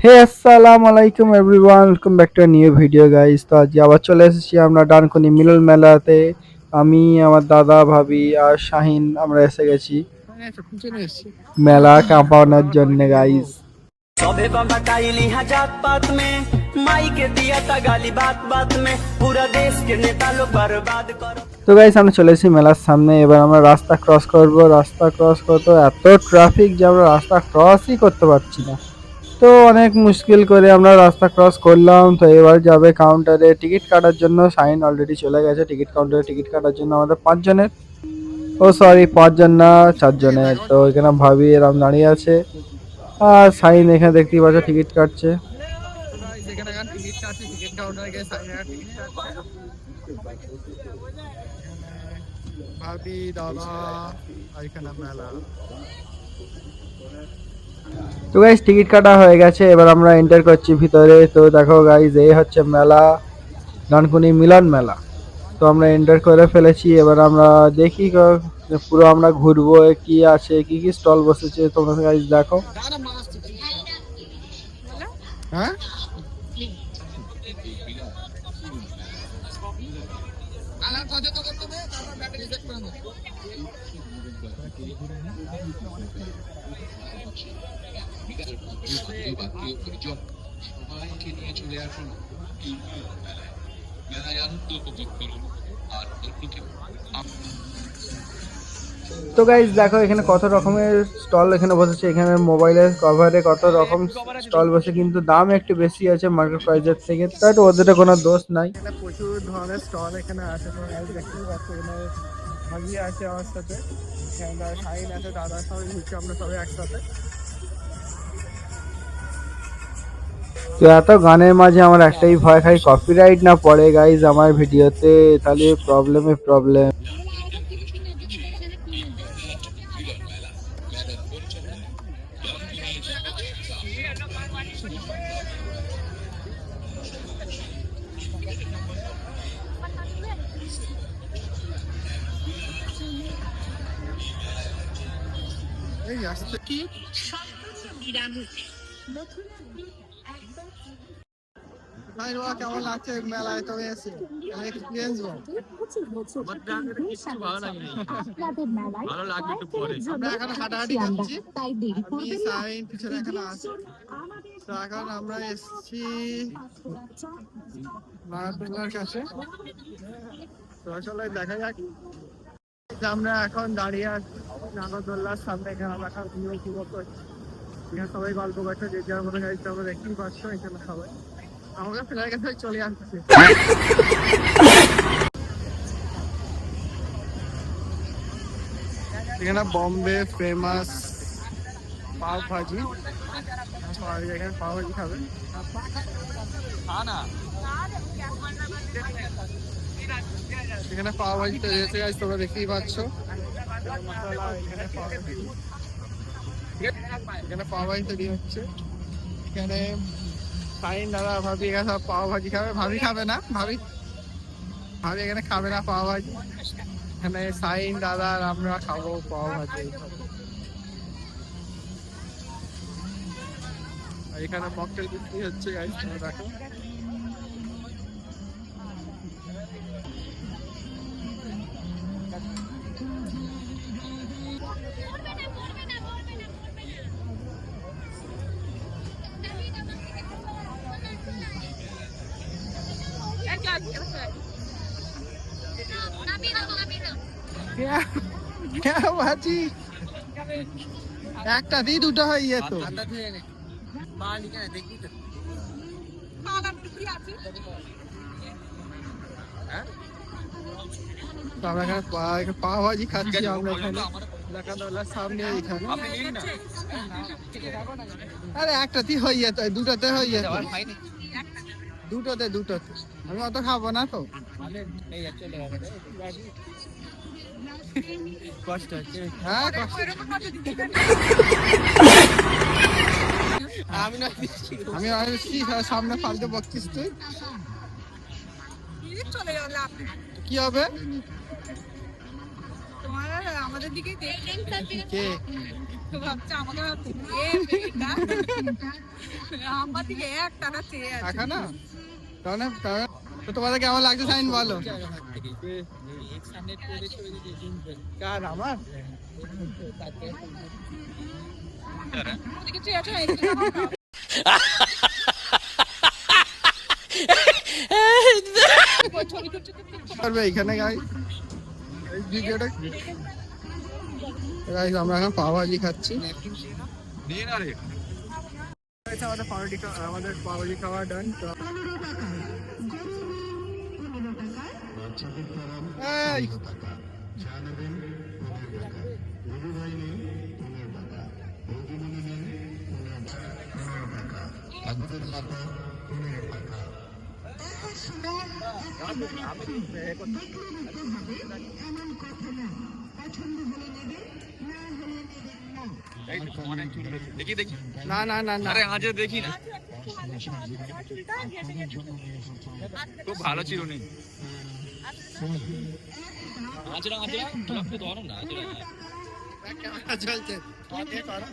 হে আসসালামু আলাইকুম everyone, welcome back to a new video guys. তো আজ আবার চলে এসেছি আমরা ডানকুনি মিলন মেলাতে। আমি, আমার দাদা, ভাবি আর শাহিন আমরা এসে গেছি মেলা কাঁপানোর জন্য গাইস। सबे बाबा काइली जात पात में माई के दिया था गाली बात बात में पूरा देश के नेता लोग बर्बाद करो। তো গাইস আমরা চলে এসেছি মেলার সামনে। এবার আমরা রাস্তা ক্রস করব। রাস্তা ক্রস করতে এত ট্রাফিক যে আমরা রাস্তা ক্রসই করতে পারছি না। তো অনেক মুশকিল করে আমরা রাস্তা ক্রস করলাম। তো এবার যাবে কাউন্টারে টিকিট কাটার জন্য। শাহিন অলরেডি চলে গেছে টিকিট কাউন্টারে টিকিট কাটার জন্য আমাদের 5 জনের, ও সরি 5 জন না 4 জনের। তো এখানে ভাবি এরম দাঁড়িয়ে আছে আর শাহিন এখানে দেখতেই পাচ্ছ টিকিট কাটছে। ভাবি দাদা এখানে মেলা। তো গাইস টিকিট কাটা হয়ে গেছে, এবার আমরা এন্টার করছি ভিতরে। তো দেখো গাইস এই হচ্ছে মেলা, ডানকুনি মিলন মেলা। তো আমরা এন্টার করে ফেলেছি। এবার আমরা দেখি পুরো আমরা ঘুরবো, কি আছে কি কি স্টল বসেছে তোমরা গাইস দেখো। হ্যাঁ সবাইকে নিয়ে চলে আসুন মেলায় আনন্দ উপভোগ করুন আর অন্যকে। তো গাইস দেখো এখানে কত রকমের স্টল এখানে বসেছে। এখানে মোবাইলের কভারে কত রকম স্টল বসে, কিন্তু দাম একটু বেশি আছে মার্কেট প্রাইসের থেকে। তাই তো ওদের কোনো দোষ নাই। এখানে প্রচুর ধরনের স্টল এখানে আছে। তোমরা দেখতেই পাচ্ছ এখানে ভাবি আছে আমার সাথে, এখানে শাহিন আছে, দাদা, সবাই ঘুরছি আমরা সবাই একসাথে। তো এত গানের মাঝে আমার একটাই ভয়, খাই কপিরাইট না পড়ে গাইজ আমার ভিডিওতে, তাহলে প্রবলেম। এই আসছে কি ভাই বাবা, কেমন লাগছে মেলায় তুমি এসে? এক্সপিরিয়েন্স বল। ভালো লাগবে একটু পরে। আমরা এখন হাঁটাহাঁটি করছি, আমি শাহিন পিছনে এখানে আছে। তো এখন আমরা এসেছি নাগরদোলার কাছে। তো আসলে দেখা যাক যে আমরা এখন দাঁড়িয়ে আছি নাগরদোলার সামনে। এখানে আমরা এখন পুরো করছি, এখানে সবাই গল্প করছে যে যার মতো গাড়িতে আমরা দেখতেই পাচ্ছ। এখানে সবাই আমাকে ফেলার কাছে চলে আসছে। এখানে বম্বে ফেমাস পাও ভাজি, এখানে পাও ভাজি খাবে। এখানে পাও ভাজি তৈরি হচ্ছে গাইস, তোমরা দেখতেই পাচ্ছ। এখানে পাও ভাজি তৈরি হচ্ছে। এখানে শাহিন দাদা ভাবি এখানে সব পাও ভাজি খাবে। ভাবি খাবে না, ভাবি এখানে খাবে না পাও ভাজি। এখানে শাহিন দাদা আর আমরা খাবো পাও ভাজি। আর এখানে মকটেল বিক্রি হচ্ছে গাইস, তোমরা দেখো। ভাজি একটা দিয়ে দুটো হয়ে যেত। আমরা এখানে পাও ভাজি খাচ্ছি। আমরা এখানে নাগরদোলার সামনে এখানে। আরে একটাতেই হয়ে যেত, দুটোতে হয়ে যেত, দুটোতে আমি অত খাবো না তো। কষ্ট হচ্ছে, হ্যাঁ কষ্ট। আমি সামনে ফালতু বকছিস তুই, কি হবে? আমাদের দিকে দেখলেন কে তো ভাবছে আমাকে ভাবছে আমার দিকে এক টাকা চেয়ে আছে টাকা না তাহলে তো তোমাদের কেমন লাগছে সাইন বলো কার আমার ওদিকে চেয়ে আছে ছবি তুলছে করবে এখানে গাই এই ভিডিওটা গাইস আমরা এখন পাও ভাজি খাচ্ছি আমাদের পাও ভাজি খাওয়া ডান এই দেখি দেখি না না না না আরে আজও দেখি না খুব ভালো ছিল নি আজরা আজরা ক্লাব তো ধরো না আজরা ক্যামেরা চলছে আগে করো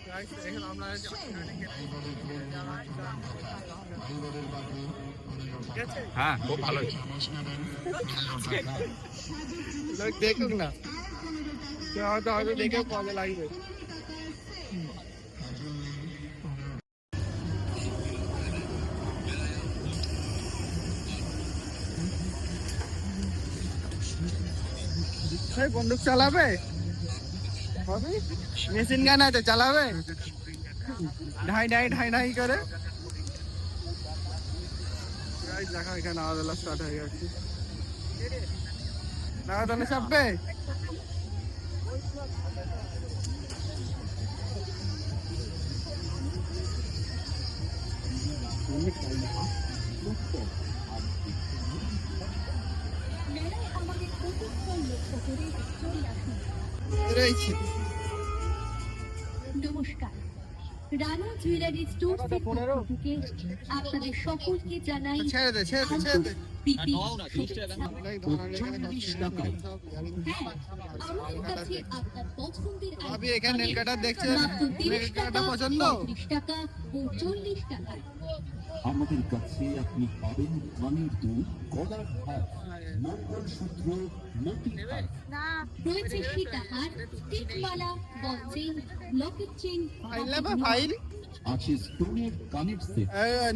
গাইস এখন আমরা হ্যাঁ খুব ভালো লোক দেখুক না কেউ হয়তো হয়তো দেখেও পরে লাগবে বন্দুক চালাবে মেশিন গান আছে চালাবে ঢাই ঢাই ঢাই ঢাই করে দেখা এখানে নাগাদোলা স্টার্ট হয়ে গেছে নাগাদোলা চাপবে রয়েছে নমস্কার, রানা জুয়েলারি স্টোর থেকে আপনাদের সকলকে জানাই ছেড়ে দে ছেড়ে দে ছেড়ে দে প্রীতি শুভেচ্ছা। আমার কাছে আপনার পছন্দের ভাবি এখানে নেল কাটার দেখছেন মাত্র 30 নেল টাকা, কাটা পছন্দ 35 টাকা ও 40 টাকায়। আমাদের কাছে আপনি পাবেন ধানের দুধ গলার হার মঙ্গলসূত্র মতি হার রয়েছে সীতাহার, টিকমালা, বলচেন, লকেট চেন, ফাইল না ফাইল আছে স্টোনের কানের সেট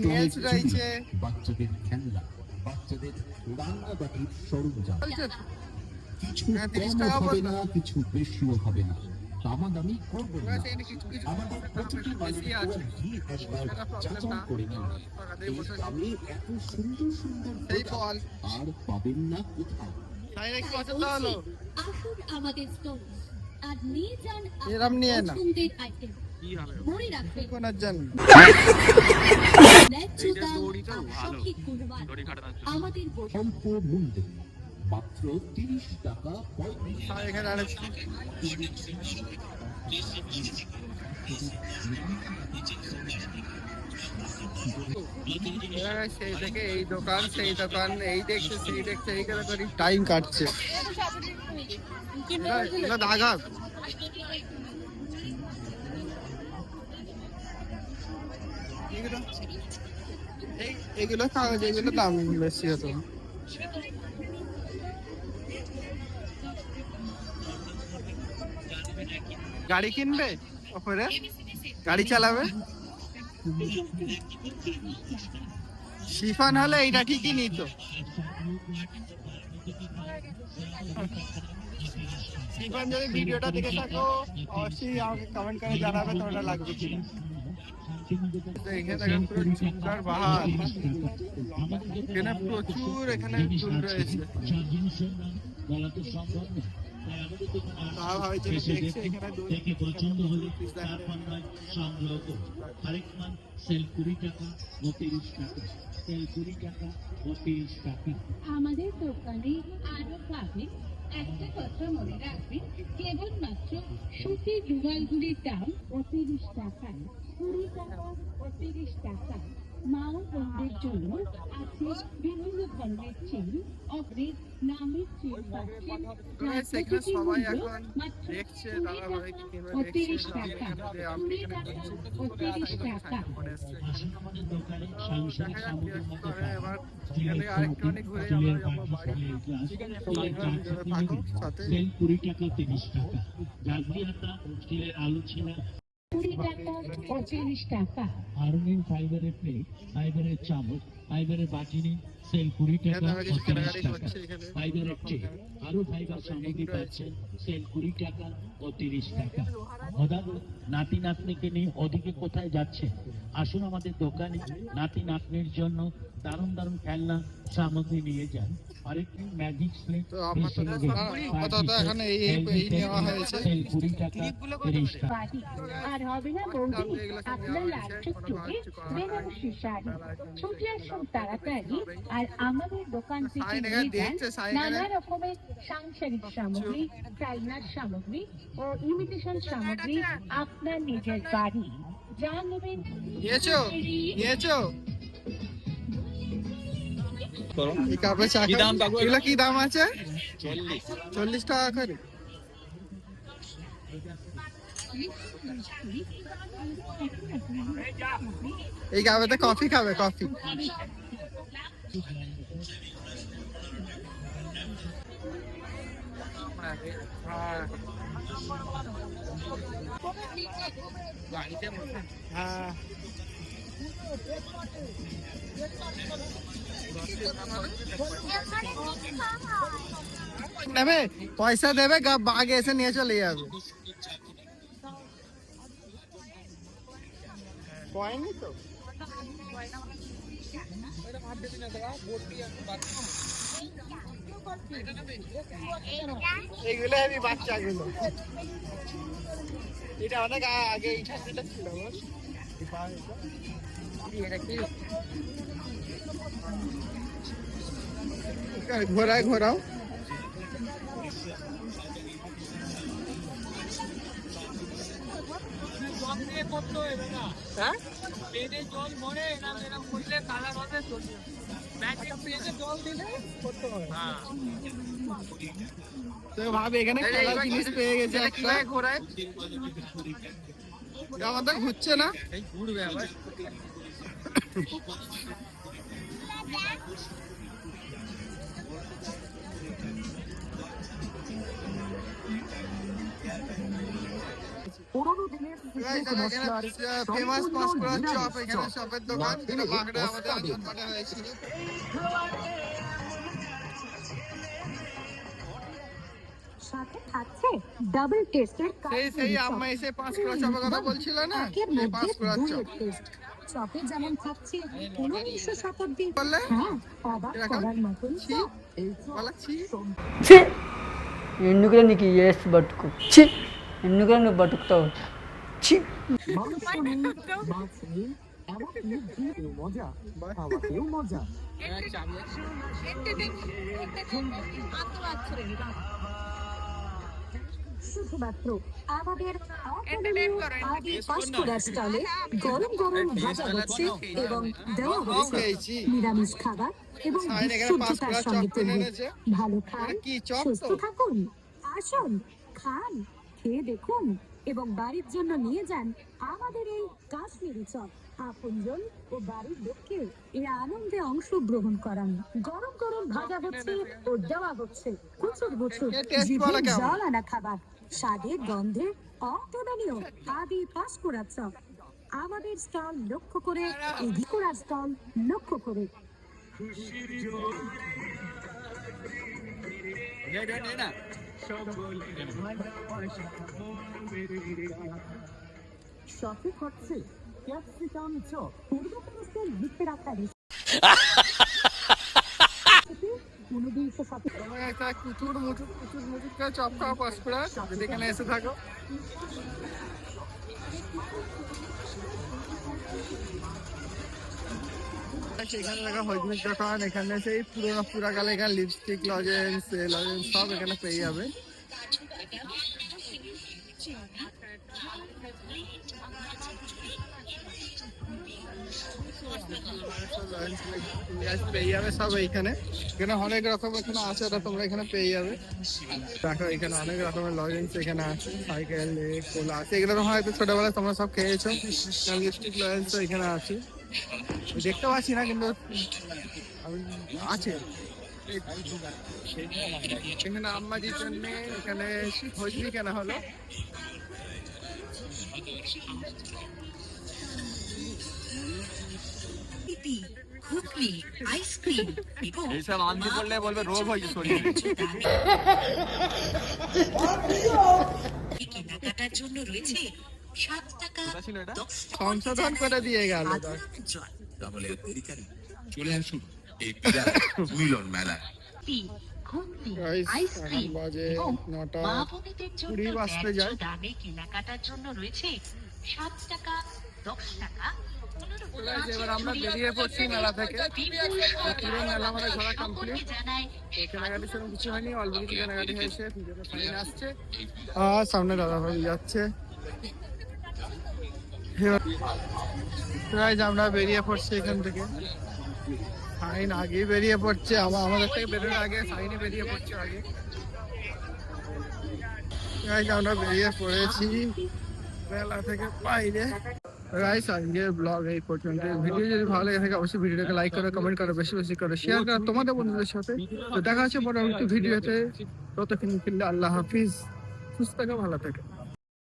নেলস রয়েছে বাচ্চাদের খেলনা বাচ্চাদের রান্নাবাটির সরঞ্জাম কিছু হ্যাঁ, 30 কমও টাকা হবে বলতো। না কিছু বেশিও হবে না দামাদামি করবেন না কিছু কিছু আমাদের প্রতিটি বেশি মালের আছে। কোয়ালিটি একবার যাচাই করে নিন এই দামে এত সুন্দর সুন্দর এই প্রোডাক্ট বল আর পাবেন না কোথাও ফাইল কি পছন্দ হলো আসুন আমাদের স্টোর আর নিয়ে যান এরম নিয়ে না। পছন্দের আইটেম। মনে রাখবেন, কোনার জন্য ন্যায্য দাম আর সঠিক গুণমান আমাদের বই। অল্প মূল্যে মাত্র 30 টাকা 35 আর এখানে আরেকটা সেই থেকে এই দোকান সেই দোকান এই দেখছে সেই দেখছে এই করে করি টাইম কাটছে এটা দাগাব এগুলো কাগজ এগুলো দাম বেশি হতো গাড়ি কিনবে ওপরে গাড়ি চালাবে শিফান হলে এইটা ঠিকই নিত শিফান যদি ভিডিওটা দেখে থাকো অবশ্যই আমাকে কমেন্ট করে জানাবে তোমরা লাগবে কিনা এখানে দেখেন পুরো চুমকার বাহার এখানে প্রচুর এখানে ফুল রয়েছে আমাদের দোকানে আরো পাবেন একটা কথা মনে রাখবেন, কেবলমাত্র সুতির রুমালগুলির দাম ৩৫ টাকায়, ২০ টাকা, ৩৫ টাকা, মা ও বোনদের জন্য আছে বিভিন্ন ধরনের চেন, অগ্রিম নামের চেন পাচ্ছেন সেখানে সবাই এখন দেখছে, দাদা ভাই কিভাবে দেখছে, 30 টাকা, 20 টাকা ও 30 টাকা। এবার এখানে আরেকটু অনেক ঘুরে আমরা যাবো বাড়ি। সবাই ভিডিওতে থাকো সাথে। 20 টাকা 30 টাকা যাত্রী হাতা স্টিলের আলু ছিলা 20 টাকা ও 30 টাকা। আর্মিন ফাইবারের প্লেট, ফাইবারের চামচ, ফাইবারের বাটিনি সেল 20 টাকা ও 30 টাকা। ফাইবারের ট্রে, আরো ফাইবার সামগ্রী পাচ্ছেন সেল 20 টাকা ও 30 টাকা। দাদা নাতি নাতনিকে নিয়ে ওদিকে কোথায় যাচ্ছে? আসুন আমাদের দোকানে নাতি নাতনির জন্য দারুণ দারুণ খেলনা সামগ্রী নিয়ে যান। আরেকটি ম্যাজিক স্লেট তো আপাতত এখন এই নেওয়া হয়েছে। সেল 20 টাকা 30 টাকা। বাড়ি আর হবে না বৌদি আপনার লাস্টের টুকে বেনারসি শাড়ি। ছুটে আসুন তাড়াতাড়ি আর আমাদের দোকান থেকে নিয়ে যান নানা রকমের সাংসারিক সামগ্রী, চাইনার সামগ্রী ও ইমিটেশন সামগ্রী আপনার নিজের বাড়ি। যা নেবেন নিয়েছো নিয়েছো এই কাপে চা কি দাম কাকু? এগুলো কি দাম আছে? 40 টাকা করে। এই কাপেতে কফি খাবে? কফি হ্যাঁ নেবে, পয়সা দেবে, আগে এসে নিয়ে চলে যাবে। পয়নি তো এইগুলো আমি বাচ্চাগুলো, এটা অনেক আগে এই ঠান্ডাটা ছিল। ঘোরায় ঘোরাও হ্যাঁ জল ভরে কালার হবে জল দিলে তো ভাবে এখানে খেলার জিনিস পেয়ে গেছে একটা। ঘোরায় আমাদের ঘুরছে না, ঘুরবে আবার। ফেমাস পাঁশকুড়ার চপ, এখানে চপের দোকান, যেটা বাগড়া আমাদের অঞ্চলপাটে হয়েছিল। সাথে থাকছে ডাবল টেস্টের সেই আম্মা এসে পাঁশকুড়া চপের কথা বলছিল না, এই পাঁশকুড়ার চপ চপে যেমন থাকছে 19 শতাব্দীর বললে অবাক করার মতন চপ। বলাচ্ছি ఛీ ఎందుకురా నీకు ఏసు బతుకు ఛీ ఎందుకురా నువ్వు బతుకుతావు ఛీ শুধুমাত্র আমাদের আদি পাঁশকুড়া স্টলে গরম গরম ভাজা হচ্ছে এবং দেওয়া হচ্ছে নিরামিষ খাবার এবং বিশুদ্ধতার সঙ্গে তৈরি। ভালো খান, সুস্থ থাকুন, আসুন খান, খেয়ে দেখুন এবং বাড়ির জন্য নিয়ে যান আমাদের এই কাশ্মীরি চপ। আপনজন ও বাড়ির লোককে এই আনন্দে অংশগ্রহণ করান। গরম গরম ভাজা হচ্ছে ও দেওয়া হচ্ছে প্রচুর প্রচুর জিভে জল আনা খাবার, স্বাদে গন্ধে অতুলনীয় আদি পাঁশকুড়া চপ। আমাদের স্টল লক্ষ্য করে, পাঁশকুড়া স্টল লক্ষ্য করে। সঠিক হচ্ছে ক্যাপসিকাম চপ, পূর্বপুরুষদের লিখে রাখা কুচুর মুচুর করে চপ খাওয়া পাঁশকুড়া, যদি এখানে এসে থাকো। সেখানে দেখা হজমিক দোকান, এখানে সেই পুরাকালে এখানে লিপস্টিক, লজেন্স সব এখানে পেয়ে যাবে। পেয়ে যাবে সব এইখানে। এখানে অনেক রকম এখানে আছে, ওটা তোমরা এখানে পেয়ে যাবে। দেখো এখানে অনেক রকমের লজেন্স এখানে আছে, সাইকেল কোলা আছে, এগুলো তো হয়তো ছোটবেলায় তোমরা সব খেয়েছো। লিপস্টিক লজেন্স এখানে আছে, দেখতে পাচ্ছি না কিন্তু আছে। এখানে আম্মাজির জন্য এখানে হজরি কেনা হলো। ঘুগনি, আইসক্রিম এবং এইসব আনতে বললে বলবে রোগ হয়েছে শরীরে। কেনাকাটার জন্য রয়েছে 7 টাকা কোথা ছিল এটা? 10 টাকা সংশোধন করে দিয়ে গেল। চলে আসুন এই বিরাট মিলন মেলা। ঘুগনি, Guys, আইসক্রিম এখন বাজে এবং 9টা মা বোনেদের জন্য 20 বাজতে যায়। ন্যায্য দামে কেনাকাটার জন্য রয়েছে 7 টাকা 10 টাকা। এবার আমরা বেরিয়ে পড়ছি মেলা থেকে। পুরো মেলা আমাদের ঘোরা কমপ্লিট। কেনাকাটি সেরকম কিছু হয়নি, অল্প কিছু কেনাকাটি হয়েছে। ভিডিওতে সাইন আসছে আর সামনে দাদা ভাই যাচ্ছে। Guys, আমরা বেরিয়ে পড়ছি এখান থেকে। সাইন আগেই বেরিয়ে পড়ছে, আমাদের থেকে বেরোনোর আগে সাইনে বেরিয়ে পড়ছে আগে। Guys, আমরা বেরিয়ে পড়েছি মেলা থেকে বাইরে। গাইস, আজকের ব্লগ এই পর্যন্ত। ভিডিও যদি ভালো লেগে থাকে অবশ্যই ভিডিওটাকে লাইক করো, কমেন্ট করো, বেশি বেশি করো, শেয়ার করো তোমাদের বন্ধুদের সাথে। তো দেখা হচ্ছে পরবর্তী ভিডিওতে। ততক্ষণ আল্লাহ হাফিজ, সুস্থ থাকো, ভালো থাকো।